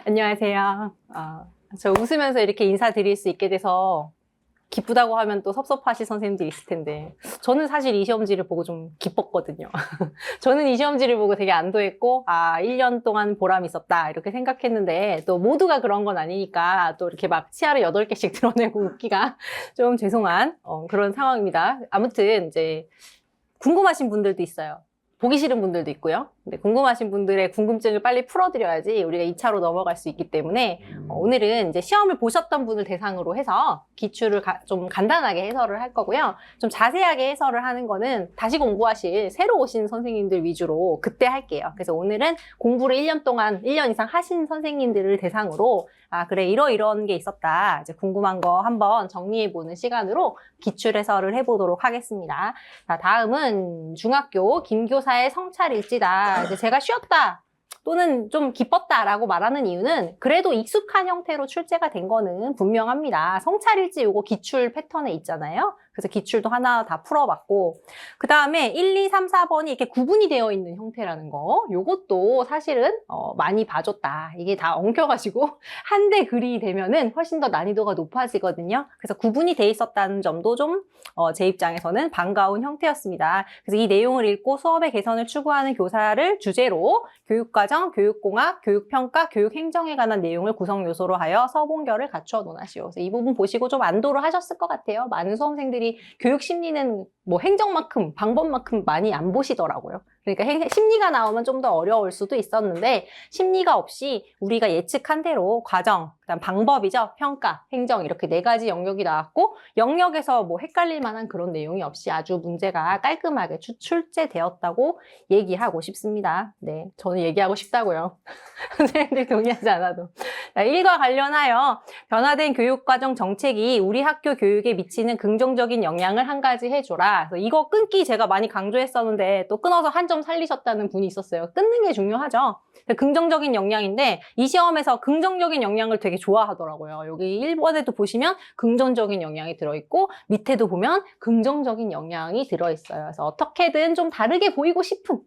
안녕하세요. 저 웃으면서 이렇게 인사드릴 수 있게 돼서 기쁘다고 하면 또 섭섭하실 선생님들이 있을 텐데 저는 사실 이 시험지를 보고 좀 기뻤거든요. 저는 이 시험지를 보고 되게 안도했고 1년 동안 보람이 있었다 이렇게 생각했는데 또 모두가 그런 건 아니니까 또 이렇게 막 치아를 8개씩 드러내고 웃기가 좀 죄송한 그런 상황입니다. 아무튼 이제 궁금하신 분들도 있어요. 보기 싫은 분들도 있고요. 근데 궁금하신 분들의 궁금증을 빨리 풀어드려야지 우리가 2차로 넘어갈 수 있기 때문에 오늘은 이제 시험을 보셨던 분을 대상으로 해서 기출을 좀 간단하게 해설을 할 거고요. 좀 자세하게 해설을 하는 거는 다시 공부하실 새로 오신 선생님들 위주로 그때 할게요. 그래서 오늘은 공부를 1년 동안, 1년 이상 하신 선생님들을 대상으로 그래 이런 게 있었다. 이제 궁금한 거 한번 정리해보는 시간으로 기출 해설을 해보도록 하겠습니다. 자, 다음은 중학교 김교사의 성찰일지다. 이제 제가 쉬었다 또는 좀 기뻤다라고 말하는 이유는 그래도 익숙한 형태로 출제가 된 거는 분명합니다. 성찰일지 요거 기출 패턴에 있잖아요. 그래서 기출도 하나 다 풀어봤고 그 다음에 1, 2, 3, 4번이 이렇게 구분이 되어 있는 형태라는 거 요것도 사실은 많이 봐줬다. 이게 다 엉켜가지고 한 대 글이 되면은 훨씬 더 난이도가 높아지거든요. 그래서 구분이 돼 있었다는 점도 좀 제 입장에서는 반가운 형태였습니다. 그래서 이 내용을 읽고 수업의 개선을 추구하는 교사를 주제로 교육과정, 교육공학, 교육평가, 교육행정에 관한 내용을 구성 요소로 하여 서본결을 갖추어 논하시오. 그래서 이 부분 보시고 좀 안도를 하셨을 것 같아요. 많은 수험생들이 교육 심리는 뭐 행정만큼, 방법만큼 많이 안 보시더라고요. 그러니까 심리가 나오면 좀 더 어려울 수도 있었는데 심리가 없이 우리가 예측한 대로 과정, 그다음 방법이죠. 평가, 행정 이렇게 4가지 영역이 나왔고 영역에서 뭐 헷갈릴 만한 그런 내용이 없이 아주 문제가 깔끔하게 출제되었다고 얘기하고 싶습니다. 네, 저는 얘기하고 싶다고요. 선생님들 동의하지 않아도. 자, 1과 관련하여 변화된 교육과정 정책이 우리 학교 교육에 미치는 긍정적인 영향을 한 가지 해줘라. 그래서 이거 끊기 제가 많이 강조했었는데 또 끊어서 한 점 살리셨다는 분이 있었어요. 끊는 게 중요하죠. 긍정적인 영향인데 이 시험에서 긍정적인 영향을 되게 좋아하더라고요. 여기 1번에도 보시면 긍정적인 영향이 들어있고 밑에도 보면 긍정적인 영향이 들어있어요. 그래서 어떻게든 좀 다르게 보이고 싶은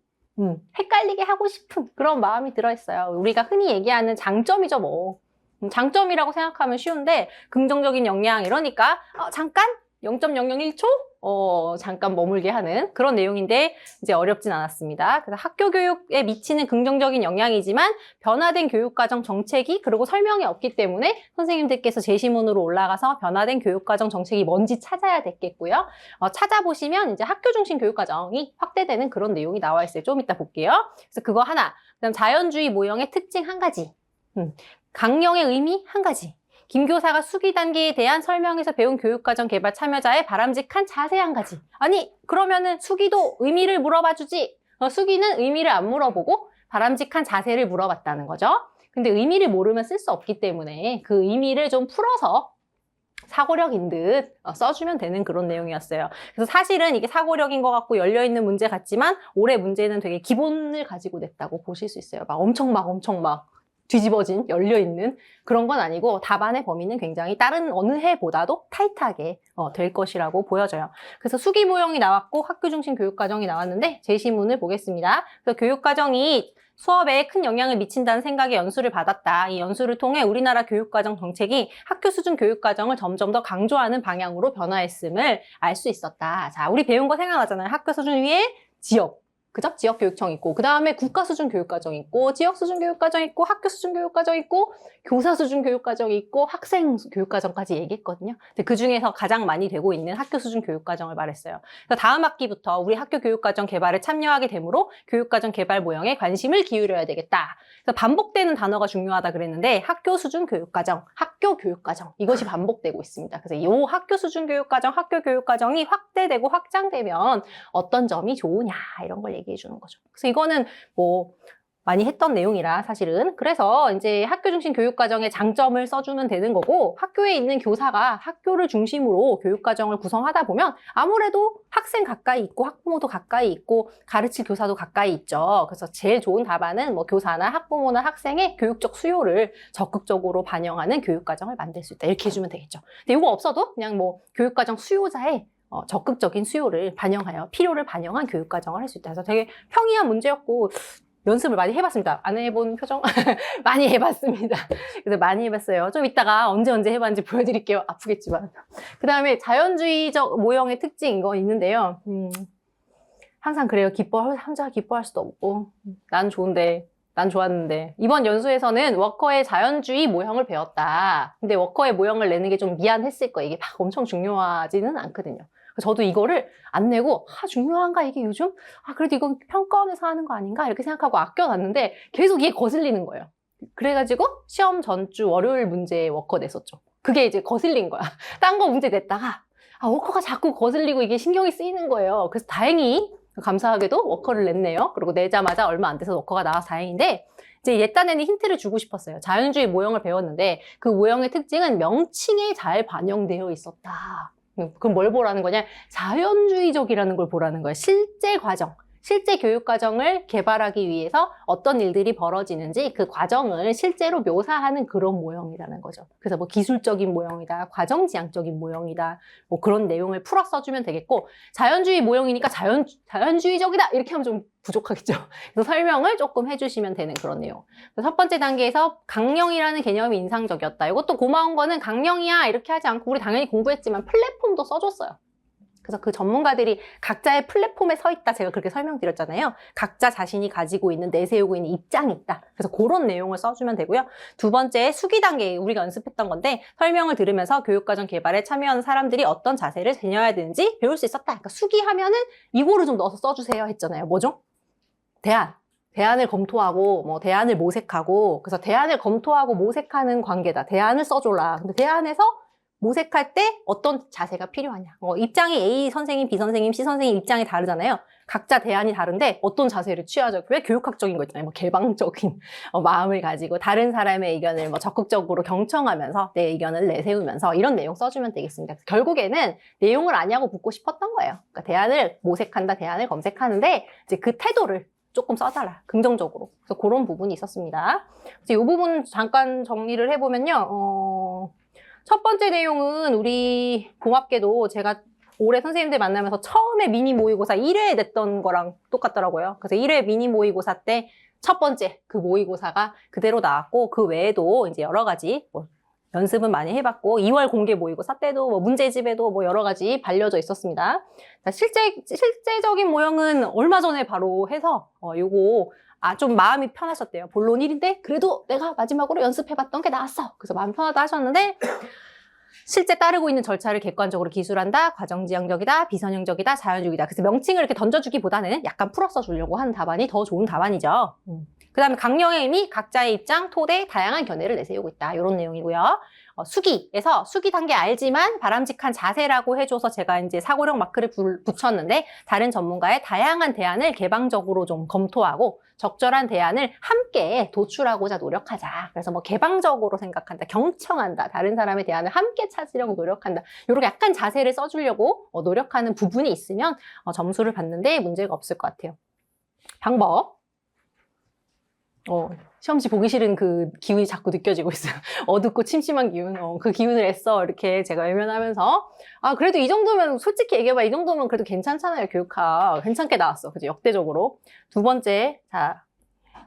헷갈리게 하고 싶은 그런 마음이 들어있어요. 우리가 흔히 얘기하는 장점이죠 뭐. 장점이라고 생각하면 쉬운데 긍정적인 영향 이러니까 잠깐 0.001초? 잠깐 머물게 하는 그런 내용인데 이제 어렵진 않았습니다. 그래서 학교 교육에 미치는 긍정적인 영향이지만 변화된 교육과정 정책이 그리고 설명이 없기 때문에 선생님들께서 제시문으로 올라가서 변화된 교육과정 정책이 뭔지 찾아야 됐겠고요. 찾아보시면 이제 학교 중심 교육과정이 확대되는 그런 내용이 나와 있어요. 좀 이따 볼게요. 그래서 그거 하나, 그다음 자연주의 모형의 특징 한 가지, 강령의 의미 한 가지, 김 교사가 수기 단계에 대한 설명에서 배운 교육과정 개발 참여자의 바람직한 자세 한 가지. 아니 그러면은 수기도 의미를 물어봐 주지. 수기는 의미를 안 물어보고 바람직한 자세를 물어봤다는 거죠. 근데 의미를 모르면 쓸 수 없기 때문에 그 의미를 좀 풀어서 사고력인 듯 써주면 되는 그런 내용이었어요. 그래서 사실은 이게 사고력인 것 같고 열려있는 문제 같지만 올해 문제는 되게 기본을 가지고 냈다고 보실 수 있어요. 엄청 막 뒤집어진, 열려있는 그런 건 아니고 답안의 범위는 굉장히 다른 어느 해보다도 타이트하게 될 것이라고 보여져요. 그래서 수기 모형이 나왔고 학교 중심 교육과정이 나왔는데 제시문을 보겠습니다. 그래서 교육과정이 수업에 큰 영향을 미친다는 생각에 연수를 받았다. 이 연수를 통해 우리나라 교육과정 정책이 학교 수준 교육과정을 점점 더 강조하는 방향으로 변화했음을 알 수 있었다. 자, 우리 배운 거 생각나잖아요. 학교 수준 위에 지역. 그죠? 지역교육청 있고 그 다음에 국가수준 교육과정 있고 지역수준 교육과정 있고 학교수준 교육과정 있고 교사수준 교육과정 있고 학생 교육과정까지 얘기했거든요. 근데 그중에서 가장 많이 되고 있는 학교수준 교육과정을 말했어요. 그래서 다음 학기부터 우리 학교 교육과정 개발에 참여하게 되므로 교육과정 개발 모형에 관심을 기울여야 되겠다. 그래서 반복되는 단어가 중요하다 그랬는데 학교수준 교육과정, 학교 교육과정 이것이 반복되고 있습니다. 그래서 이 학교수준 교육과정, 학교 교육과정이 확대되고 확장되면 어떤 점이 좋으냐 이런 걸 얘기해 주는 거죠. 그래서 이거는 뭐 많이 했던 내용이라 사실은 그래서 이제 학교 중심 교육과정의 장점을 써주면 되는 거고 학교에 있는 교사가 학교를 중심으로 교육과정을 구성하다 보면 아무래도 학생 가까이 있고 학부모도 가까이 있고 가르칠 교사도 가까이 있죠. 그래서 제일 좋은 답안은 뭐 교사나 학부모나 학생의 교육적 수요를 적극적으로 반영하는 교육과정을 만들 수 있다. 이렇게 해주면 되겠죠. 근데 이거 없어도 그냥 뭐 교육과정 수요자의 적극적인 수요를 반영하여 필요를 반영한 교육과정을 할 수 있다. 그래서 되게 평이한 문제였고 연습을 많이 해봤습니다. 안 해본 표정? 많이 해봤습니다. 그래서 많이 해봤어요. 좀 이따가 언제 해봤는지 보여드릴게요. 아프겠지만. 그 다음에 자연주의적 모형의 특징인 거 있는데요. 항상 그래요. 혼자 기뻐할 수도 없고. 난 좋은데, 난 좋았는데. 이번 연수에서는 워커의 자연주의 모형을 배웠다. 근데 워커의 모형을 내는 게 좀 미안했을 거예요. 이게 막 엄청 중요하지는 않거든요. 저도 이거를 안 내고 중요한가 이게 요즘? 그래도 이건 평가원에서 하는 거 아닌가? 이렇게 생각하고 아껴놨는데 계속 이게 거슬리는 거예요. 그래가지고 시험 전주 월요일 문제 워커 냈었죠. 그게 이제 거슬린 거야. 딴 거 문제 냈다가 워커가 자꾸 거슬리고 이게 신경이 쓰이는 거예요. 그래서 다행히 감사하게도 워커를 냈네요. 그리고 내자마자 얼마 안 돼서 워커가 나와서 다행인데 이제 옛날에는 힌트를 주고 싶었어요. 자연주의 모형을 배웠는데 그 모형의 특징은 명칭에 잘 반영되어 있었다. 그럼 뭘 보라는 거냐? 자연주의적이라는 걸 보라는 거예요. 실제 과정, 실제 교육 과정을 개발하기 위해서 어떤 일들이 벌어지는지 그 과정을 실제로 묘사하는 그런 모형이라는 거죠. 그래서 뭐 기술적인 모형이다, 과정지향적인 모형이다, 뭐 그런 내용을 풀어 써주면 되겠고, 자연주의 모형이니까 자연주의적이다 이렇게 하면 좀 부족하겠죠. 그래서 설명을 조금 해주시면 되는 그런 내용. 첫 번째 단계에서 강령이라는 개념이 인상적이었다. 이것도 고마운 거는 강령이야 이렇게 하지 않고 우리 당연히 공부했지만 플랫폼도 써줬어요. 그래서 그 전문가들이 각자의 플랫폼에 서 있다. 제가 그렇게 설명드렸잖아요. 각자 자신이 가지고 있는, 내세우고 있는 입장이 있다. 그래서 그런 내용을 써주면 되고요. 두 번째, 수기 단계, 우리가 연습했던 건데 설명을 들으면서 교육과정 개발에 참여하는 사람들이 어떤 자세를 지녀야 되는지 배울 수 있었다. 그러니까 수기하면은 이거를 좀 넣어서 써주세요 했잖아요. 뭐죠? 대안을 검토하고 뭐 대안을 모색하고, 그래서 대안을 검토하고 모색하는 관계다. 대안을 써줘라. 근데 대안에서 모색할 때 어떤 자세가 필요하냐. 입장이 A 선생님, B 선생님, C 선생님 입장이 다르잖아요. 각자 대안이 다른데 어떤 자세를 취하죠. 왜 교육학적인 거 있잖아요. 뭐 개방적인 마음을 가지고 다른 사람의 의견을 뭐 적극적으로 경청하면서 내 의견을 내세우면서 이런 내용 써주면 되겠습니다. 결국에는 내용을 아냐고 묻고 싶었던 거예요. 그러니까 대안을 모색한다, 대안을 검색하는데 이제 그 태도를 조금 써달라. 긍정적으로. 그래서 그런 부분이 있었습니다. 그래서 이 부분 잠깐 정리를 해보면요. 첫 번째 내용은 우리 고맙게도 제가 올해 선생님들 만나면서 처음에 미니 모의고사 1회 냈던 거랑 똑같더라고요. 그래서 1회 미니 모의고사 때 첫 번째 그 모의고사가 그대로 나왔고, 그 외에도 이제 여러 가지 뭐 연습은 많이 해봤고, 2월 공개 모의고사 때도 뭐 문제집에도 뭐 여러 가지 발려져 있었습니다. 실제적인 모형은 얼마 전에 바로 해서 요거 좀 마음이 편하셨대요. 본론 1인데 그래도 내가 마지막으로 연습해봤던 게 나왔어. 그래서 마음 편하다 하셨는데, 실제 따르고 있는 절차를 객관적으로 기술한다, 과정지향적이다, 비선형적이다, 자연주의다. 그래서 명칭을 이렇게 던져주기보다는 약간 풀어 써주려고 하는 답안이 더 좋은 답안이죠. 그 다음에 강령의 의미, 각자의 입장, 토대, 다양한 견해를 내세우고 있다. 이런 내용이고요. 수기에서 수기 단계 알지만 바람직한 자세라고 해줘서 제가 이제 사고력 마크를 붙였는데, 다른 전문가의 다양한 대안을 개방적으로 좀 검토하고 적절한 대안을 함께 도출하고자 노력하자. 그래서 뭐 개방적으로 생각한다, 경청한다, 다른 사람의 대안을 함께 찾으려고 노력한다. 이렇게 약간 자세를 써주려고 노력하는 부분이 있으면 점수를 받는데 문제가 없을 것 같아요. 방법. 시험지 보기 싫은 그 기운이 자꾸 느껴지고 있어요. 어둡고 침침한 기운. 그 기운을 애써 이렇게 제가 외면하면서, 그래도 이 정도면, 솔직히 얘기해봐. 이 정도면 그래도 괜찮잖아요. 교육학. 괜찮게 나왔어. 그죠? 역대적으로. 두 번째, 자,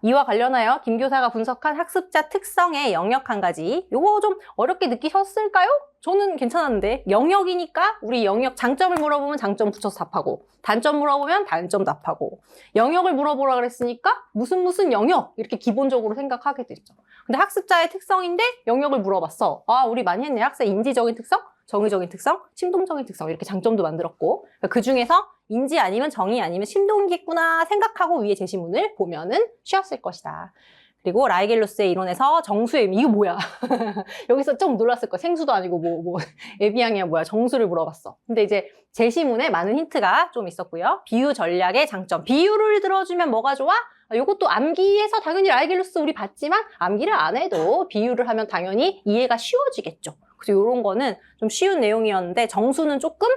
이와 관련하여 김 교사가 분석한 학습자 특성의 영역 한 가지. 요거 좀 어렵게 느끼셨을까요? 저는 괜찮았는데, 영역이니까 우리 영역 장점을 물어보면 장점 붙여서 답하고, 단점 물어보면 단점 답하고, 영역을 물어보라 그랬으니까 무슨 영역 이렇게 기본적으로 생각하게 되죠. 근데 학습자의 특성인데 영역을 물어봤어. 우리 많이 했네. 학습 인지적인 특성, 정의적인 특성, 심동적인 특성, 이렇게 장점도 만들었고, 그 중에서 인지 아니면 정의 아니면 심동이겠구나 생각하고 위에 제시문을 보면은 쉬웠을 것이다. 그리고 라이겔로스의 이론에서 정수의 의미, 이거 뭐야? 여기서 좀 놀랐을 거야. 생수도 아니고 뭐 에비앙이야 뭐야? 정수를 물어봤어. 근데 이제 제시문에 많은 힌트가 좀 있었고요. 비유 전략의 장점. 비유를 들어주면 뭐가 좋아? 이것도 암기에서 당연히 라이겔로스 우리 봤지만 암기를 안 해도 비유를 하면 당연히 이해가 쉬워지겠죠. 그래서 이런 거는 좀 쉬운 내용이었는데, 정수는 조금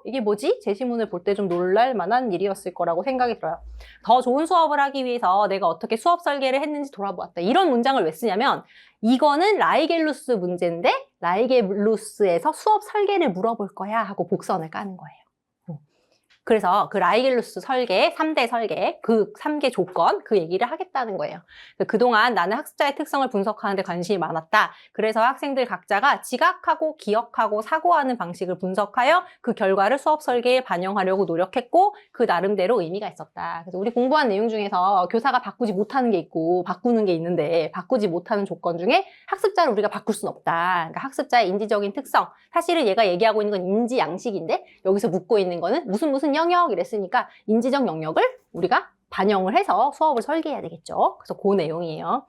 이게 뭐지? 제시문을 볼 때 좀 놀랄 만한 일이었을 거라고 생각이 들어요. 더 좋은 수업을 하기 위해서 내가 어떻게 수업 설계를 했는지 돌아보았다. 이런 문장을 왜 쓰냐면, 이거는 라이겔루스 문제인데 라이겔루스에서 수업 설계를 물어볼 거야 하고 복선을 까는 거예요. 그래서 그 라이겔루스 설계, 3대 설계, 그 3개 조건, 그 얘기를 하겠다는 거예요. 그동안 나는 학습자의 특성을 분석하는 데 관심이 많았다. 그래서 학생들 각자가 지각하고 기억하고 사고하는 방식을 분석하여 그 결과를 수업 설계에 반영하려고 노력했고 그 나름대로 의미가 있었다. 그래서 우리 공부한 내용 중에서 교사가 바꾸지 못하는 게 있고 바꾸는 게 있는데 바꾸지 못하는 조건 중에 학습자를 우리가 바꿀 수는 없다. 그러니까 학습자의 인지적인 특성, 사실은 얘가 얘기하고 있는 건 인지 양식인데 여기서 묻고 있는 거는 무슨 영역 이랬으니까 인지적 영역을 우리가 반영을 해서 수업을 설계해야 되겠죠. 그래서 그 내용이에요.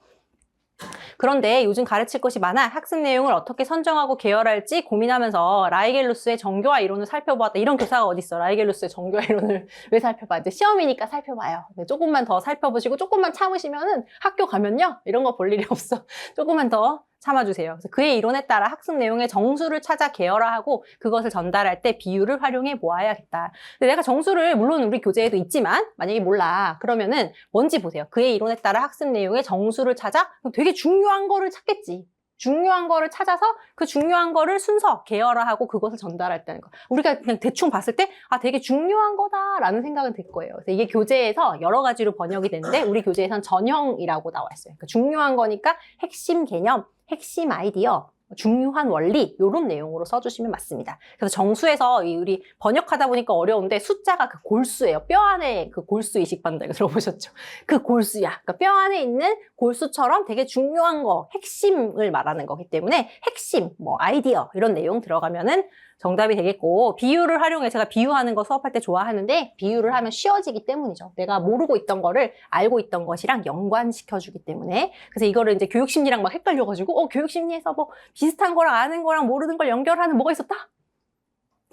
그런데 요즘 가르칠 것이 많아 학습 내용을 어떻게 선정하고 계열할지 고민하면서 라이겔루스의 정교화 이론을 살펴보았다. 이런 교사가 어디 있어? 라이겔루스의 정교화 이론을 왜 살펴봐? 이제 시험이니까 살펴봐요. 조금만 더 살펴보시고 조금만 참으시면은 학교 가면요 이런 거 볼 일이 없어. 조금만 더 참아주세요. 그래서 그의 이론에 따라 학습 내용의 정수를 찾아 계열화하고 그것을 전달할 때 비유를 활용해 보아야겠다. 근데 내가 정수를 물론 우리 교재에도 있지만 만약에 몰라 그러면은 뭔지 보세요. 그의 이론에 따라 학습 내용의 정수를 찾아 그럼 되게 중요한 거를 찾겠지. 중요한 거를 찾아서 그 중요한 거를 순서 계열화하고 그것을 전달할 때는 거. 우리가 그냥 대충 봤을 때 아 되게 중요한 거다라는 생각은 들 거예요. 그래서 이게 교재에서 여러 가지로 번역이 되는데 우리 교재에선 전형이라고 나와 있어요. 그러니까 중요한 거니까 핵심 개념, 핵심 아이디어, 중요한 원리 이런 내용으로 써주시면 맞습니다. 그래서 정수에서 우리 번역하다 보니까 어려운데 숫자가 그 골수예요. 뼈 안에 그 골수 이식받는다 이거 들어보셨죠? 그 골수야. 그러니까 뼈 안에 있는 골수처럼 되게 중요한 거, 핵심을 말하는 거기 때문에 핵심, 뭐 아이디어 이런 내용 들어가면은 정답이 되겠고 비유를 활용해 제가 비유하는 거 수업할 때 좋아하는데 비유를 하면 쉬워지기 때문이죠. 내가 모르고 있던 거를 알고 있던 것이랑 연관시켜주기 때문에 그래서 이거를 이제 교육심리랑 막 헷갈려가지고 교육심리에서 뭐 비슷한 거랑 아는 거랑 모르는 걸 연결하는 뭐가 있었다?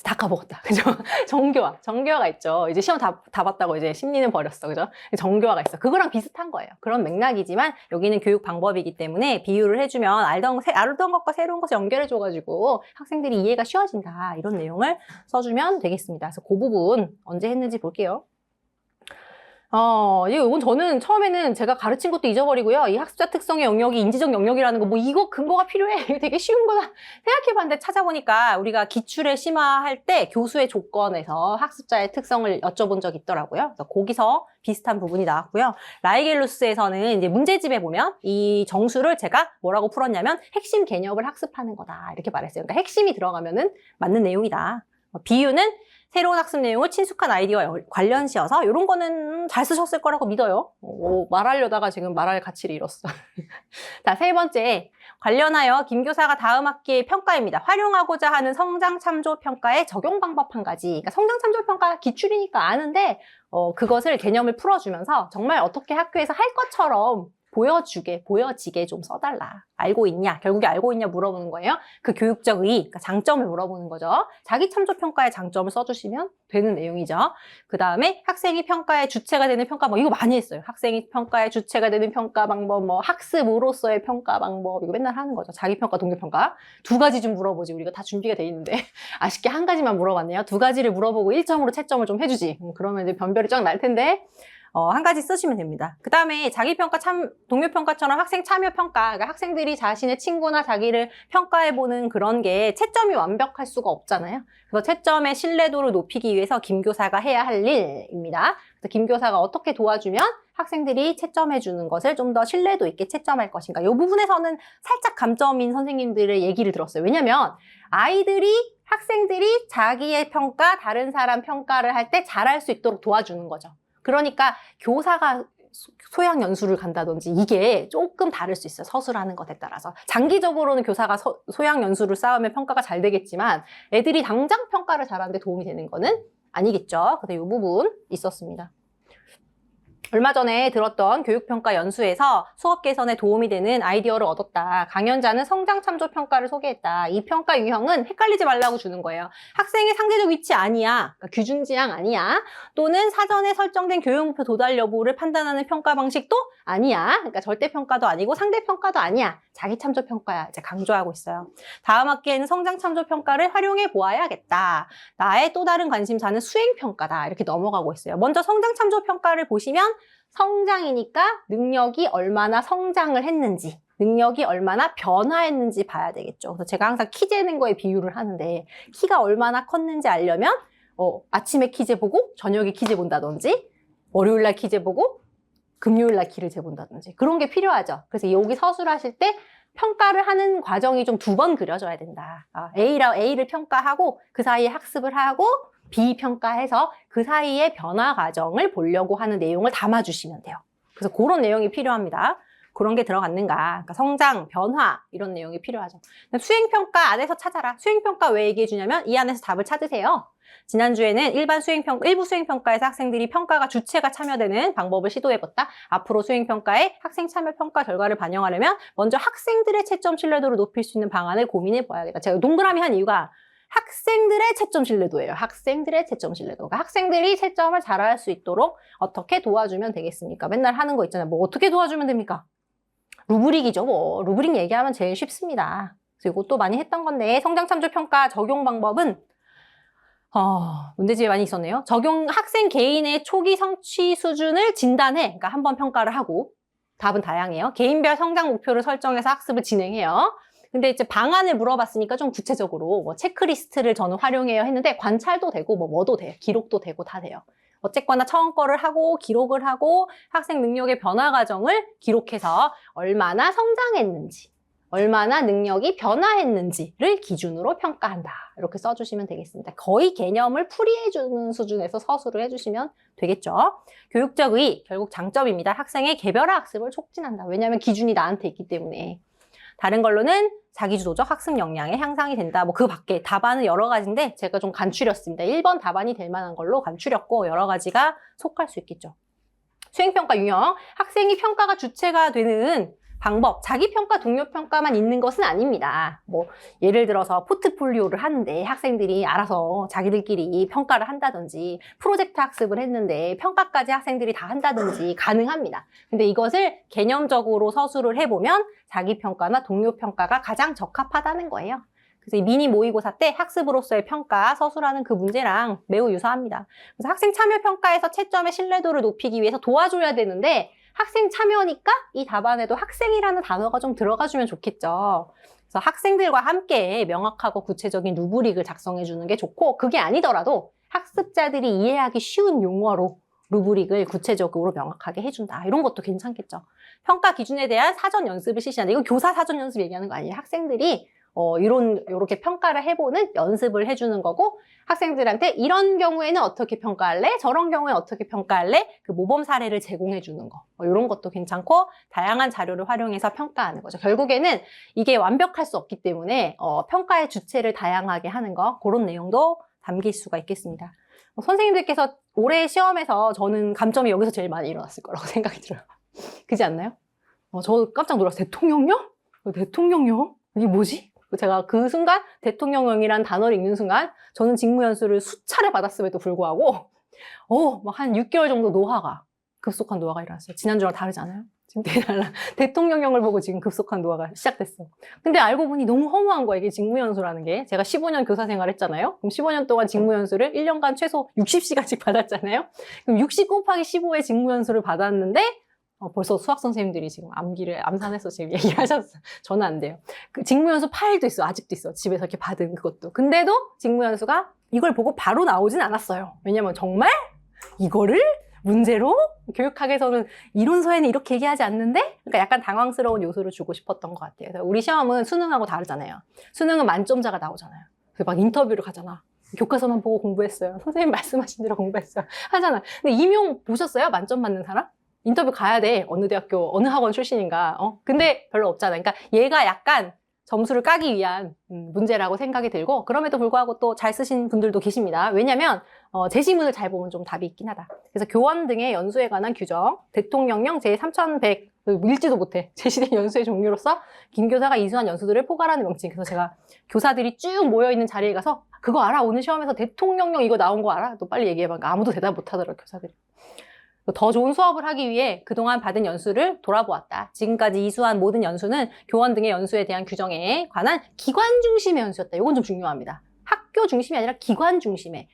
다 까먹었다. 그죠? 정교화가 있죠. 이제 시험 다 봤다고 이제 심리는 버렸어. 그죠? 정교화가 있어. 그거랑 비슷한 거예요. 그런 맥락이지만 여기는 교육 방법이기 때문에 비유를 해주면 알던 것과 새로운 것을 연결해줘가지고 학생들이 이해가 쉬워진다. 이런 내용을 써주면 되겠습니다. 그래서 그 부분 언제 했는지 볼게요. 이건 저는 처음에는 제가 가르친 것도 잊어버리고요. 이 학습자 특성의 영역이 인지적 영역이라는 거, 뭐 이거 근거가 필요해. 이거 되게 쉬운 거다. 생각해봤는데 찾아보니까 우리가 기출에 심화할 때 교수의 조건에서 학습자의 특성을 여쭤본 적이 있더라고요. 그래서 거기서 비슷한 부분이 나왔고요. 라이겔루스에서는 이제 문제집에 보면 이 정수를 제가 뭐라고 풀었냐면 핵심 개념을 학습하는 거다. 이렇게 말했어요. 그러니까 핵심이 들어가면은 맞는 내용이다. 비유는 새로운 학습 내용을 친숙한 아이디어와 관련시어서 이런 거는 잘 쓰셨을 거라고 믿어요. 말하려다가 지금 말할 가치를 잃었어. 자, 세 번째. 관련하여 김 교사가 다음 학기의 평가입니다. 활용하고자 하는 성장참조평가의 적용 방법 한 가지. 그러니까 성장참조평가 기출이니까 아는데 그것을 개념을 풀어주면서 정말 어떻게 학교에서 할 것처럼 보여지게 좀 써달라. 알고 있냐? 결국에 알고 있냐 물어보는 거예요. 그 교육적 그러니까 장점을 물어보는 거죠. 자기 참조평가의 장점을 써주시면 되는 내용이죠. 그 다음에 학생이 평가의 주체가 되는 평가 방법. 이거 많이 했어요. 학생이 평가의 주체가 되는 평가 방법, 뭐 학습으로서의 평가 방법. 이거 맨날 하는 거죠. 자기평가, 동료평가. 두 가지 좀 물어보지. 우리가 다 준비가 돼 있는데 아쉽게 한 가지만 물어봤네요. 두 가지를 물어보고 1점으로 채점을 좀 해주지. 그러면 이제 변별이 쫙 날 텐데. 한 가지 쓰시면 됩니다. 그 다음에 자기평가, 동료평가처럼 학생 참여평가, 그러니까 학생들이 자신의 친구나 자기를 평가해보는 그런 게 채점이 완벽할 수가 없잖아요. 그래서 채점의 신뢰도를 높이기 위해서 김 교사가 해야 할 일입니다. 그래서 김 교사가 어떻게 도와주면 학생들이 채점해주는 것을 좀 더 신뢰도 있게 채점할 것인가. 이 부분에서는 살짝 감점인 선생님들의 얘기를 들었어요. 왜냐면 학생들이 자기의 평가, 다른 사람 평가를 할 때 잘할 수 있도록 도와주는 거죠. 그러니까 교사가 소양 연수를 간다든지 이게 조금 다를 수 있어요. 서술하는 것에 따라서. 장기적으로는 교사가 소양 연수를 쌓으면 평가가 잘 되겠지만 애들이 당장 평가를 잘하는데 도움이 되는 거는 아니겠죠. 그래서 이 부분 있었습니다. 얼마 전에 들었던 교육평가 연수에서 수업 개선에 도움이 되는 아이디어를 얻었다. 강연자는 성장참조평가를 소개했다. 이 평가 유형은 헷갈리지 말라고 주는 거예요. 학생의 상대적 위치 아니야. 그러니까 규준지향 아니야. 또는 사전에 설정된 교육목표 도달 여부를 판단하는 평가 방식도 아니야. 그러니까 절대평가도 아니고 상대평가도 아니야. 자기참조평가야. 이제 강조하고 있어요. 다음 학기에는 성장참조평가를 활용해 보아야겠다. 나의 또 다른 관심사는 수행평가다. 이렇게 넘어가고 있어요. 먼저 성장참조평가를 보시면 성장이니까 능력이 얼마나 성장을 했는지, 능력이 얼마나 변화했는지 봐야 되겠죠. 그래서 제가 항상 키 재는 거에 비유를 하는데 키가 얼마나 컸는지 알려면 아침에 키제 보고 저녁에 키제 본다든지 월요일 날 키제 보고 금요일 날 키를 재본다든지 그런 게 필요하죠. 그래서 여기 서술을 하실 때 평가를 하는 과정이 좀 2번 그려져야 된다. A를 평가하고 그 사이에 학습을 하고 B 평가해서 그 사이에 변화 과정을 보려고 하는 내용을 담아주시면 돼요. 그래서 그런 내용이 필요합니다. 그런 게 들어갔는가. 그러니까 성장, 변화 이런 내용이 필요하죠. 수행평가 안에서 찾아라. 수행평가 왜 얘기해 주냐면 이 안에서 답을 찾으세요. 지난주에는 일부 수행평가에서 학생들이 평가가 주체가 참여되는 방법을 시도해봤다. 앞으로 수행평가에 학생 참여 평가 결과를 반영하려면 먼저 학생들의 채점 신뢰도를 높일 수 있는 방안을 고민해봐야겠다. 제가 동그라미 한 이유가 학생들의 채점 신뢰도예요. 학생들의 채점 신뢰도. 그러니까 학생들이 채점을 잘할 수 있도록 어떻게 도와주면 되겠습니까? 맨날 하는 거 있잖아요. 뭐 어떻게 도와주면 됩니까? 루브릭이죠. 뭐 루브릭 얘기하면 제일 쉽습니다. 그래서 이것도 많이 했던 건데 성장참조평가 적용 방법은 문제집에 많이 있었네요. 학생 개인의 초기 성취 수준을 진단해. 그러니까 한번 평가를 하고 답은 다양해요. 개인별 성장 목표를 설정해서 학습을 진행해요. 근데 이제 방안을 물어봤으니까 좀 구체적으로 뭐 체크리스트를 저는 활용해요 했는데 관찰도 되고 뭐도 돼요. 기록도 되고 다 돼요. 어쨌거나 처음 거를 하고 기록을 하고 학생 능력의 변화 과정을 기록해서 얼마나 성장했는지 얼마나 능력이 변화했는지를 기준으로 평가한다. 이렇게 써주시면 되겠습니다. 거의 개념을 풀이해주는 수준에서 서술을 해주시면 되겠죠. 교육적 의, 결국 장점입니다. 학생의 개별화 학습을 촉진한다. 왜냐하면 기준이 나한테 있기 때문에. 다른 걸로는 자기주도적 학습 역량의 향상이 된다. 뭐 그 밖에 답안은 여러 가지인데 제가 좀 간추렸습니다. 1번 답안이 될 만한 걸로 간추렸고 여러 가지가 속할 수 있겠죠. 수행평가 유형, 학생이 평가가 주체가 되는 방법, 자기평가, 동료평가만 있는 것은 아닙니다. 뭐 예를 들어서 포트폴리오를 하는데 학생들이 알아서 자기들끼리 평가를 한다든지 프로젝트 학습을 했는데 평가까지 학생들이 다 한다든지 가능합니다. 근데 이것을 개념적으로 서술을 해보면 자기평가나 동료평가가 가장 적합하다는 거예요. 그래서 이 미니 모의고사 때 학습으로서의 평가, 서술하는 그 문제랑 매우 유사합니다. 그래서 학생 참여 평가에서 채점의 신뢰도를 높이기 위해서 도와줘야 되는데 학생 참여니까 이 답안에도 학생이라는 단어가 좀 들어가주면 좋겠죠. 그래서 학생들과 함께 명확하고 구체적인 루브릭을 작성해 주는 게 좋고 그게 아니더라도 학습자들이 이해하기 쉬운 용어로 루브릭을 구체적으로 명확하게 해준다. 이런 것도 괜찮겠죠. 평가 기준에 대한 사전 연습을 실시한다. 이거 교사 사전 연습 얘기하는 거 아니에요. 학생들이 요렇게 평가를 해보는 연습을 해주는 거고 학생들한테 이런 경우에는 어떻게 평가할래? 저런 경우에 어떻게 평가할래? 그 모범 사례를 제공해 주는 거. 이런 것도 괜찮고 다양한 자료를 활용해서 평가하는 거죠. 결국에는 이게 완벽할 수 없기 때문에 평가의 주체를 다양하게 하는 거 그런 내용도 담길 수가 있겠습니다. 선생님들께서 올해 시험에서 저는 감점이 여기서 제일 많이 일어났을 거라고 생각이 들어요. 그렇지 않나요? 저 깜짝 놀랐어요. 대통령령? 대통령령? 이게 뭐지? 제가 그 순간 대통령령이라는 단어를 읽는 순간 저는 직무연수를 수차례 받았음에도 불구하고 막 한 6개월 정도 급속한 노화가 일어났어요. 지난주랑 다르지 않아요? 지금 되게 달라. 대통령령을 보고 지금 급속한 노화가 시작됐어. 근데 알고 보니 너무 허무한 거야. 이게 직무연수라는 게. 제가 15년 교사 생활했잖아요. 그럼 15년 동안 직무연수를 1년간 최소 60시간씩 받았잖아요. 그럼 60 곱하기 15의 직무연수를 받았는데 벌써 수학 선생님들이 지금 암산해서 지금 얘기하셨어. 저는 안 돼요. 그 직무연수 파일도 있어. 아직도 있어. 집에서 이렇게 받은 그것도. 근데도 직무연수가 이걸 보고 바로 나오진 않았어요. 왜냐면 정말 이거를 문제로 교육학에서는 이론서에는 이렇게 얘기하지 않는데 그러니까 약간 당황스러운 요소를 주고 싶었던 것 같아요. 그래서 우리 시험은 수능하고 다르잖아요. 수능은 만점자가 나오잖아요. 그래서 막 인터뷰를 가잖아. 교과서만 보고 공부했어요. 선생님 말씀하신 대로 공부했어요. 하잖아. 근데 임용 보셨어요? 만점 받는 사람? 인터뷰 가야 돼. 어느 대학교, 어느 학원 출신인가. 근데 별로 없잖아. 그러니까 얘가 약간 점수를 까기 위한 문제라고 생각이 들고 그럼에도 불구하고 또 잘 쓰신 분들도 계십니다. 왜냐면 제시문을 잘 보면 좀 답이 있긴 하다. 그래서 교원 등의 연수에 관한 규정, 대통령령 제3100 읽지도 못해. 제시된 연수의 종류로서 김 교사가 이수한 연수들을 포괄하는 명칭. 그래서 제가 교사들이 쭉 모여있는 자리에 가서 그거 알아? 오늘 시험에서 대통령령 이거 나온 거 알아? 또 빨리 얘기해봐. 그러니까 아무도 대답 못하더라고 교사들이. 더 좋은 수업을 하기 위해 그동안 받은 연수를 돌아보았다. 지금까지 이수한 모든 연수는 교원 등의 연수에 대한 규정에 관한 기관 중심의 연수였다. 이건 좀 중요합니다. 학교 중심이 아니라 기관 중심의.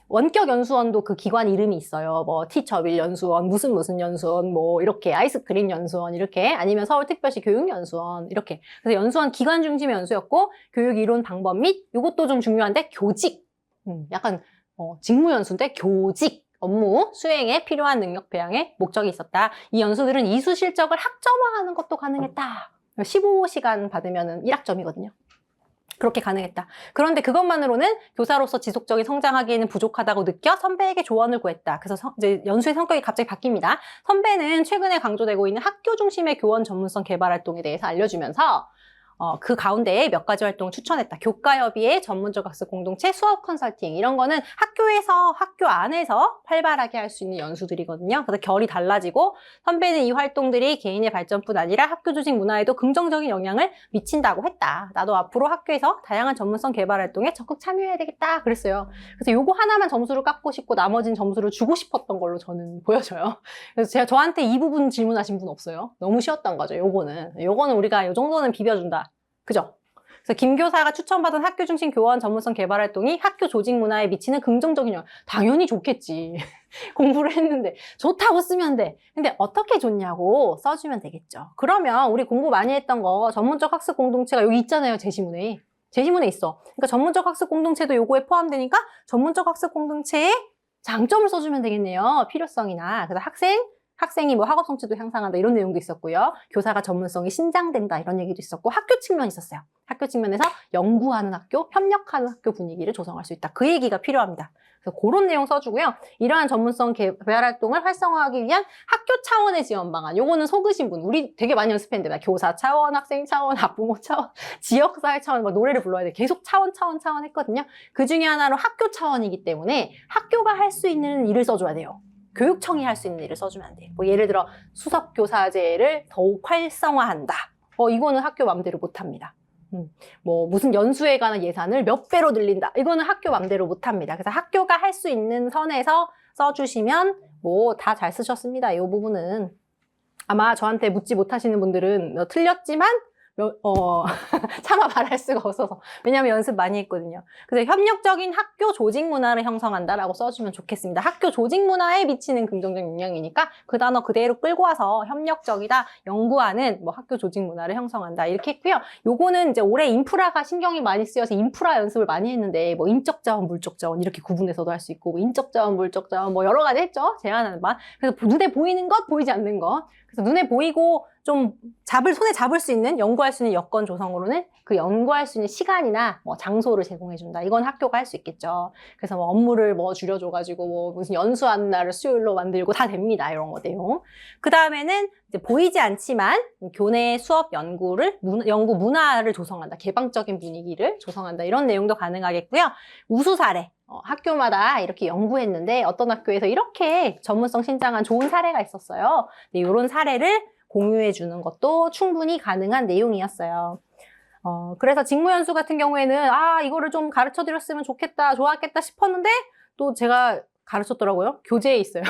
원격 연수원도 그 기관 이름이 있어요. 뭐 티처빌 연수원, 무슨 연수원, 뭐 이렇게 아이스크림 연수원 이렇게 아니면 서울특별시 교육연수원 이렇게. 그래서 연수원 기관 중심의 연수였고 교육 이론 방법 및 이것도 좀 중요한데 교직. 약간 직무연수인데 교직 업무 수행에 필요한 능력 배양에 목적이 있었다. 이 연수들은 이수 실적을 학점화하는 것도 가능했다. 15시간 받으면 1학점이거든요. 그렇게 가능했다. 그런데 그것만으로는 교사로서 지속적인 성장하기에는 부족하다고 느껴 선배에게 조언을 구했다. 그래서 이제 연수의 성격이 갑자기 바뀝니다. 선배는 최근에 강조되고 있는 학교 중심의 교원 전문성 개발 활동에 대해서 알려주면서 그 가운데에 몇 가지 활동을 추천했다. 교과협의회, 전문적 학습 공동체, 수업 컨설팅 이런 거는 학교에서, 학교 안에서 활발하게 할 수 있는 연수들이거든요. 그래서 결이 달라지고 선배는 이 활동들이 개인의 발전뿐 아니라 학교 조직 문화에도 긍정적인 영향을 미친다고 했다. 나도 앞으로 학교에서 다양한 전문성 개발 활동에 적극 참여해야 되겠다 그랬어요. 그래서 요거 하나만 점수를 깎고 싶고 나머진 점수를 주고 싶었던 걸로 저는 보여져요. 그래서 저한테 이 부분 질문하신 분 없어요. 너무 쉬웠던 거죠. 요거는 우리가 요 정도는 비벼준다. 그죠? 그래서 김 교사가 추천받은 학교 중심 교원 전문성 개발 활동이 학교 조직 문화에 미치는 긍정적인 영향. 당연히 좋겠지. 공부를 했는데 좋다고 쓰면 돼. 근데 어떻게 좋냐고 써주면 되겠죠. 그러면 우리 공부 많이 했던 거 전문적 학습 공동체가 여기 있잖아요. 제시문에. 제시문에 있어. 그러니까 전문적 학습 공동체도 요거에 포함되니까 전문적 학습 공동체의 장점을 써주면 되겠네요. 필요성이나. 그래서 학생이 뭐 학업 성취도 향상한다 이런 내용도 있었고요. 교사가 전문성이 신장된다 이런 얘기도 있었고 학교 측면 있었어요. 학교 측면에서 연구하는 학교, 협력하는 학교 분위기를 조성할 수 있다. 그 얘기가 필요합니다. 그래서 그런 내용 써주고요. 이러한 전문성 개발 활동을 활성화하기 위한 학교 차원의 지원 방안. 요거는 속으신 분. 우리 되게 많이 연습했는데 교사 차원, 학생 차원, 학부모 차원, 지역사회 차원 막 노래를 불러야 돼. 계속 차원 했거든요. 그 중에 하나로 학교 차원이기 때문에 학교가 할 수 있는 일을 써줘야 돼요. 교육청이 할 수 있는 일을 써주면 안 돼요. 뭐 예를 들어 수석교사제를 더욱 활성화한다. 이거는 학교 맘대로 못합니다. 뭐 무슨 연수에 관한 예산을 몇 배로 늘린다. 이거는 학교 맘대로 못합니다. 그래서 학교가 할 수 있는 선에서 써주시면 뭐 다 잘 쓰셨습니다. 이 부분은 아마 저한테 묻지 못하시는 분들은 틀렸지만 차마 말할 수가 없어서. 왜냐면 연습 많이 했거든요. 그래서 협력적인 학교 조직 문화를 형성한다라고 써주면 좋겠습니다. 학교 조직 문화에 미치는 긍정적 영향이니까 그 단어 그대로 끌고 와서 협력적이다, 연구하는 뭐 학교 조직 문화를 형성한다 이렇게 했고요. 요거는 이제 올해 인프라가 신경이 많이 쓰여서 인프라 연습을 많이 했는데 뭐 인적 자원, 물적 자원 이렇게 구분해서도 할 수 있고 뭐 인적 자원, 물적 자원 뭐 여러 가지 했죠. 제안하는 바. 그래서 눈에 보이는 것, 보이지 않는 것. 그래서 눈에 보이고 좀 손에 잡을 수 있는, 연구할 수 있는 여건 조성으로는 그 연구할 수 있는 시간이나 뭐 장소를 제공해준다. 이건 학교가 할 수 있겠죠. 그래서 뭐 업무를 뭐 줄여줘가지고 뭐 무슨 연수하는 날을 수요일로 만들고 다 됩니다. 이런 거 내용. 그 다음에는 이제 보이지 않지만 교내 수업 연구 문화를 조성한다. 개방적인 분위기를 조성한다. 이런 내용도 가능하겠고요. 우수 사례. 학교마다 이렇게 연구했는데 어떤 학교에서 이렇게 전문성 신장한 좋은 사례가 있었어요. 네, 이런 사례를 공유해 주는 것도 충분히 가능한 내용이었어요. 그래서 직무연수 같은 경우에는 이거를 좀 가르쳐 드렸으면 좋았겠다 싶었는데 또 제가 가르쳤더라고요. 교재에 있어요.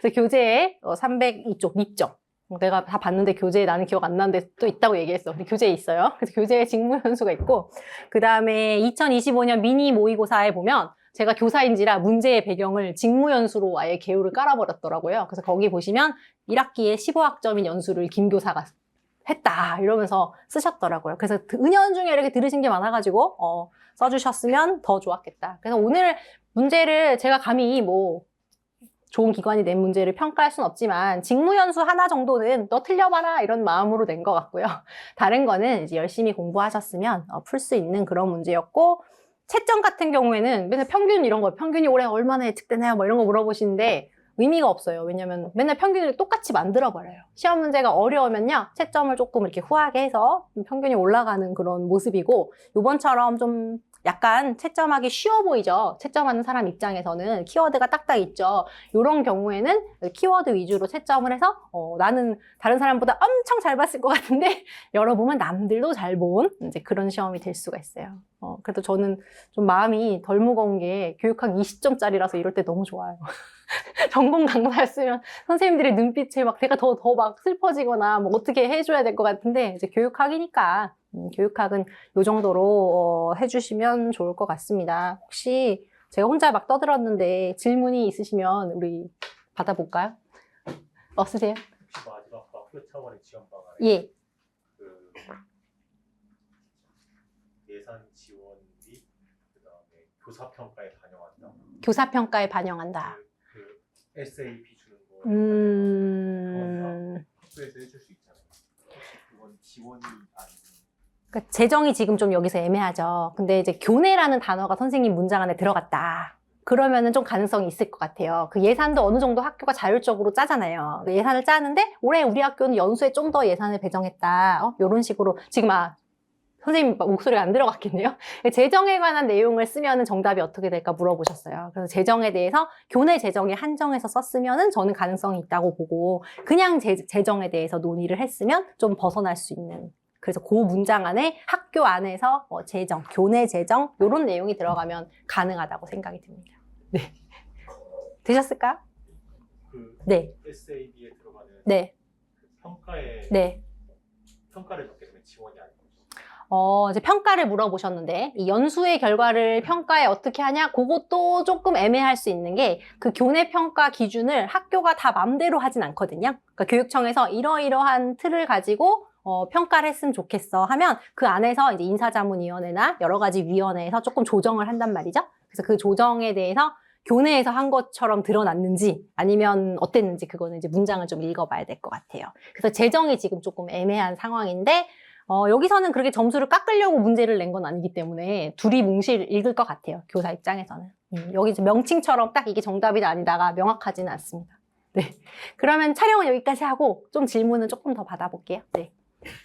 그래서 교재에 302쪽 밑점. 내가 다 봤는데 교재에 나는 기억 안 나는데 또 있다고 얘기했어. 근데 교재에 있어요. 그래서 교재에 직무연수가 있고 그 다음에 2025년 미니 모의고사에 보면 제가 교사인지라 문제의 배경을 직무연수로 아예 개요를 깔아버렸더라고요. 그래서 거기 보시면 1학기에 15학점인 연수를 김 교사가 했다 이러면서 쓰셨더라고요. 그래서 은연중에 이렇게 들으신 게 많아가지고 써주셨으면 더 좋았겠다. 그래서 오늘 문제를 제가 감히 뭐 좋은 기관이 낸 문제를 평가할 수는 없지만 직무연수 하나 정도는 너 틀려봐라 이런 마음으로 낸 것 같고요. 다른 거는 이제 열심히 공부하셨으면 풀 수 있는 그런 문제였고 채점 같은 경우에는 맨날 평균 이런 거 평균이 올해 얼마나 예측되나요? 뭐 이런 거 물어보시는데 의미가 없어요. 왜냐면 맨날 평균을 똑같이 만들어버려요. 시험 문제가 어려우면요. 채점을 조금 이렇게 후하게 해서 평균이 올라가는 그런 모습이고 요번처럼 좀 약간 채점하기 쉬워 보이죠? 채점하는 사람 입장에서는 키워드가 딱딱 있죠. 이런 경우에는 키워드 위주로 채점을 해서 나는 다른 사람보다 엄청 잘 봤을 것 같은데 열어보면 남들도 잘 본 이제 그런 시험이 될 수가 있어요. 그래도 저는 좀 마음이 덜 무거운 게 교육학 20점짜리라서 이럴 때 너무 좋아요. 전공 강사였으면 선생님들의 눈빛에 막 제가 더 막 슬퍼지거나 뭐 어떻게 해줘야 될 것 같은데 이제 교육학이니까 교육학은 요 정도로 해주시면 좋을 것 같습니다. 혹시 제가 혼자 막 떠들었는데 질문이 있으시면 우리 받아볼까요? 없으세요? 혹시 마지막 학교 차원의 지원 방안에 예. 그 예산 지원 및 그다음에 교사 평가에 반영한다. 교사 평가에 반영한다. 그 SAP 주는 거 학교에서 해줄 수 있잖아요. 혹시 그건 지원이 아니면 그러니까 재정이 지금 좀 여기서 애매하죠. 근데 이제 교내라는 단어가 선생님 문장 안에 들어갔다. 그러면은 좀 가능성이 있을 것 같아요. 그 예산도 어느 정도 학교가 자율적으로 짜잖아요. 그 예산을 짜는데 올해 우리 학교는 연수에 좀 더 예산을 배정했다. 이런 식으로 지금 선생님 목소리가 안 들어갔겠네요. 재정에 관한 내용을 쓰면은 정답이 어떻게 될까 물어보셨어요. 그래서 재정에 대해서 교내 재정에 한정해서 썼으면은 저는 가능성이 있다고 보고 그냥 재정에 대해서 논의를 했으면 좀 벗어날 수 있는. 그래서 그 문장 안에 학교 안에서 재정, 교내 재정 이런 내용이 들어가면 가능하다고 생각이 듭니다. 네. 되셨을까요? 그 네. SAB에 들어가는 네. 그 평가에 네. 평가를 적게 되면 지원이 아닌 거죠. 이제 평가를 물어보셨는데, 이 연수의 결과를 평가에 어떻게 하냐? 그것도 조금 애매할 수 있는 게, 그 교내 평가 기준을 학교가 다 맘대로 하진 않거든요. 그러니까 교육청에서 이러이러한 틀을 가지고, 평가를 했으면 좋겠어 하면, 그 안에서 이제 인사자문위원회나 여러 가지 위원회에서 조금 조정을 한단 말이죠. 그래서 그 조정에 대해서 교내에서 한 것처럼 드러났는지, 아니면 어땠는지, 그거는 이제 문장을 좀 읽어봐야 될 것 같아요. 그래서 재정이 지금 조금 애매한 상황인데, 여기서는 그렇게 점수를 깎으려고 문제를 낸 건 아니기 때문에 둘이 뭉실 읽을 것 같아요. 교사 입장에서는. 여기 이제 명칭처럼 딱 이게 정답이다 아니다가 명확하지는 않습니다. 네. 그러면 촬영은 여기까지 하고 좀 질문은 조금 더 받아볼게요. 네.